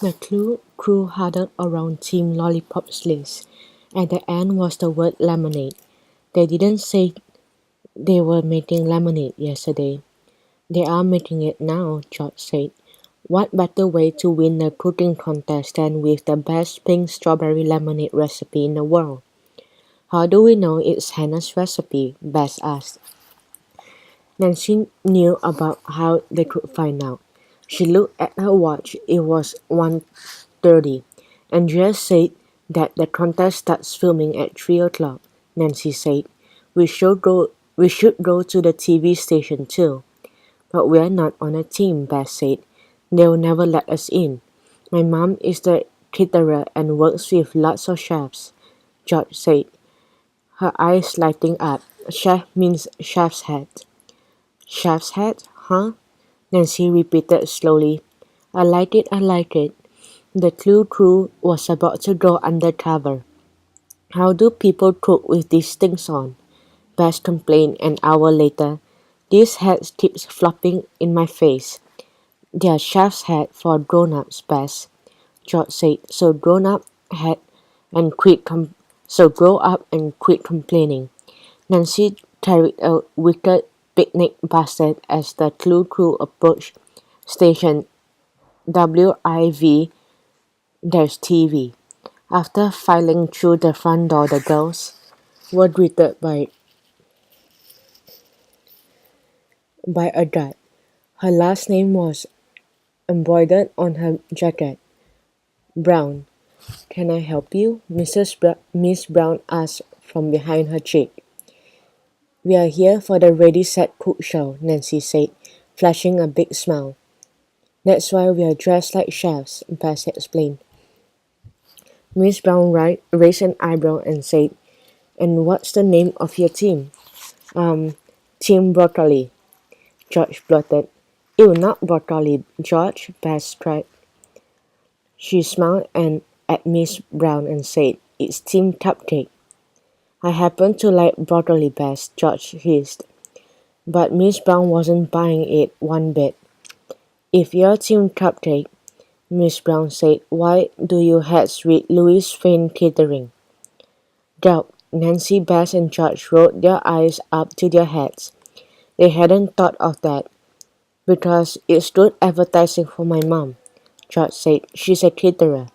The crew huddled around Team Lollipop's list. At the end was the word lemonade. They didn't say they were making lemonade yesterday. They are making it now, George said. What better way to win the cooking contest than with the best pink strawberry lemonade recipe in the world? How do we know it's Hannah's recipe? Bess asked. Nancy knew about how they could find out. She looked at her watch. It was 1:30. Andrea said that the contest starts filming at 3 o'clock. Nancy said, we should go to the TV station too. But we're not on a team, Beth said. They'll never let us in. My mom is the caterer and works with lots of chefs, George said, her eyes lighting up. Chef means chef's hat. Chef's hat, huh? Nancy repeated slowly. I like it, I like it. The Clue crew was about to go undercover. How do people cook with these things on? Bess complained an hour later. These hats keep flopping in my face. They're chef's hat for grown-ups, Bess, George said. And quit so grow up and quit complaining. Nancy carried a wicker picnic basket as the Clue crew approached station WIV. There's TV. After filing through the front door, the girls were greeted by a guard. Her last name was embroidered on her jacket. Brown. Can I help you? Miss Brown asked from behind her cheek. We are here for the Ready Set Cook show, Nancy said, flashing a big smile. That's why we are dressed like chefs, Bess explained. Miss Brown raised an eyebrow and said, and what's the name of your team? Team Broccoli, George blurted. Ew, not broccoli, George, Bess cried. She smiled at Miss Brown and said, it's Team Cupcake. I happen to like broccoli best, George hissed. But Miss Brown wasn't buying it one bit. If you're Team Cupcake, Miss Brown said, why do you hats read Louis Fane Catering? Gulp. Nancy, Bess, and George rolled their eyes up to their heads. They hadn't thought of that. Because it's good advertising for my mom, George said. She's a caterer.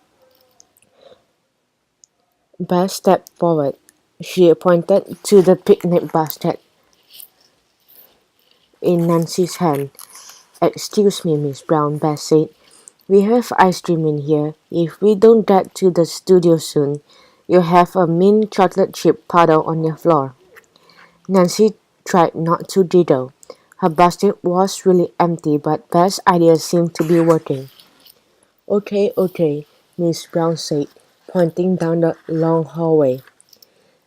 Bess stepped forward. She pointed to the picnic basket in Nancy's hand. Excuse me, Miss Brown, Bess said. We have ice cream in here. If we don't get to the studio soon, you'll have a mint chocolate chip puddle on your floor. Nancy tried not to giggle. Her basket was really empty, but Beth's idea seemed to be working. Okay, Miss Brown said, pointing down the long hallway.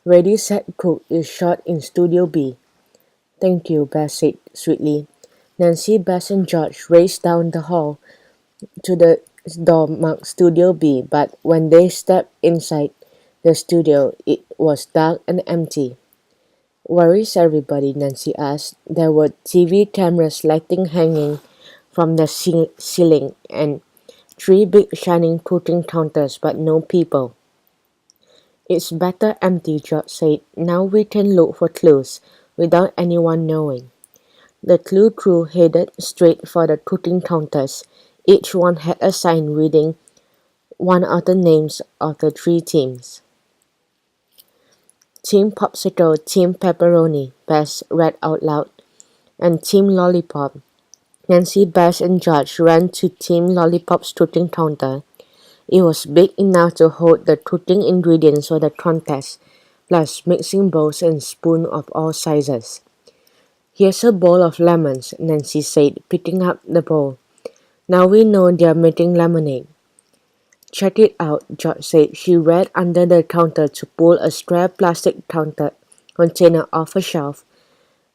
Ready, Set, Cook is shot in Studio B. Thank you, Beth said sweetly. Nancy, Bess, and George raced down the hall to the door marked Studio B, but when they stepped inside the studio, it was dark and empty. Where is everybody? Nancy asked. There were TV cameras lighting hanging from the ceiling and 3 big shining cooking counters, but no people. It's better empty, George said. Now we can look for clues without anyone knowing. The Clue crew headed straight for the cooking counters. Each one had a sign reading one of the names of the 3 teams. Team Popsicle, Team Pepperoni, Bess read out loud, and Team Lollipop. Nancy, Bess, and George ran to Team Lollipop's cooking counter. It was big enough to hold the cooking ingredients for the contest, plus mixing bowls and spoons of all sizes. Here's a bowl of lemons, Nancy said, picking up the bowl. Now we know they're making lemonade. Check it out, George said. She read under the counter to pull a square plastic container off a shelf.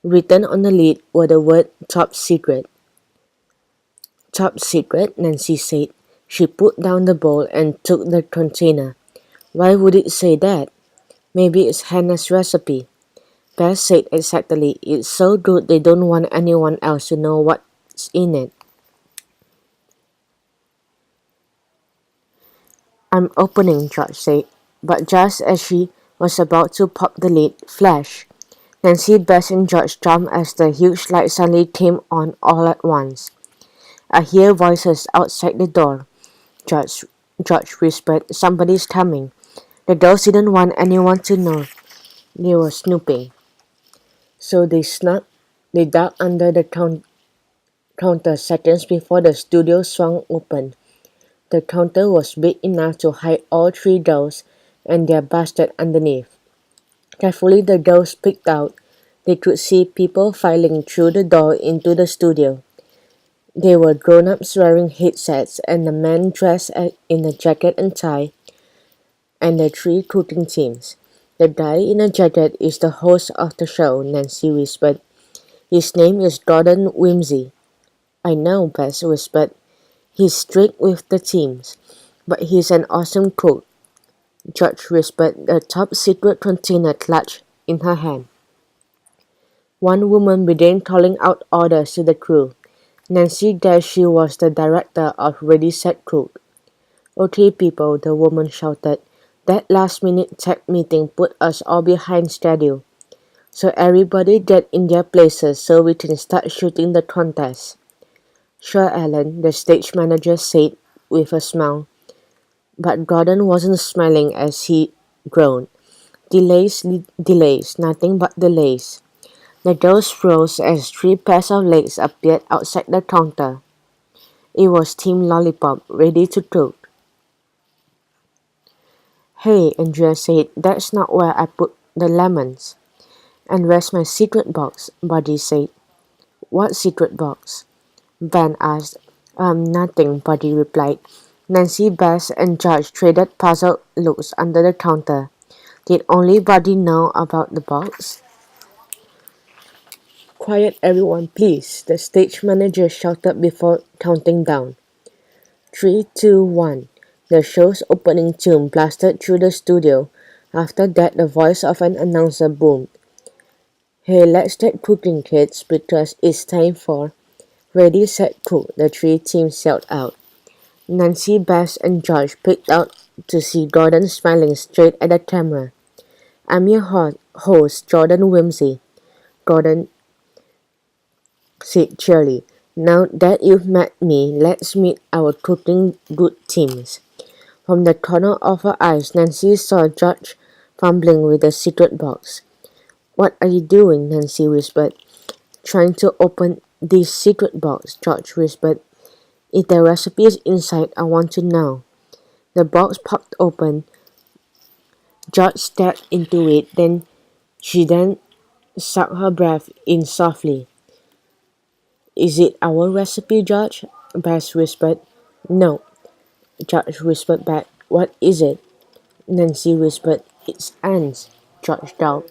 Written on the lid were the word Top Secret. Top Secret, Nancy said. She put down the bowl and took the container. Why would it say that? Maybe it's Hannah's recipe. Beth said excitedly. It's so good they don't want anyone else to know what's in it. I'm opening, George said, but just as she was about to pop the lid, flash! Nancy, Bess, and George jumped as the huge light suddenly came on all at once. I hear voices outside the door, George, George whispered. Somebody's coming. The girls didn't want anyone to know they were snooping, so they ducked under the counter seconds before the studio swung open. The counter was big enough to hide all three dolls and their basket underneath. Carefully the girls peeked out. They could see people filing through the door into the studio. They were grown-ups wearing headsets and a man dressed in a jacket and tie, and the three cooking teams. The guy in a jacket is the host of the show, Nancy whispered. His name is Gordon Whimsy. I know, Bess whispered. He's strict with the teams, but he's an awesome cook, George whispered, the top secret container clutched in her hand. One woman began calling out orders to the crew. Nancy guessed she was the director of Ready Set Cook. Okay, people, the woman shouted. That last-minute tech meeting put us all behind schedule. So everybody get in their places so we can start shooting the contest. Sure, Ellen, the stage manager said with a smile. But Gordon wasn't smiling as he groaned. Delays, delays, nothing but delays. The girls froze as three pairs of legs appeared outside the counter. It was Team Lollipop, ready to cook. Hey, Andrea said, that's not where I put the lemons. And where's my secret box? Buddy said. What secret box? Van asked. Nothing, Buddy replied. Nancy, Bess, and George traded puzzled looks under the counter. Did only Buddy know about the box? Quiet everyone, please, the stage manager shouted before counting down. 3, 2, 1. The show's opening tune blasted through the studio. After that, the voice of an announcer boomed. Hey, let's get cooking, kids, because it's time for Ready, Set, Cook, the three teams yelled out. Nancy, Bess, and George peeked out to see Gordon smiling straight at the camera. I'm your host, Jordan Whimsy, Gordon said cheerily. Now that you've met me, let's meet our cooking good teams. From the corner of her eyes, Nancy saw George fumbling with the secret box. What are you doing? Nancy whispered. Trying to open this secret box, George whispered. If the recipe is inside, I want to know. The box popped open. George stepped into it, she sucked her breath in softly. Is it our recipe, George? Bess whispered. No, George whispered back. What is it? Nancy whispered. It's ants, George growled.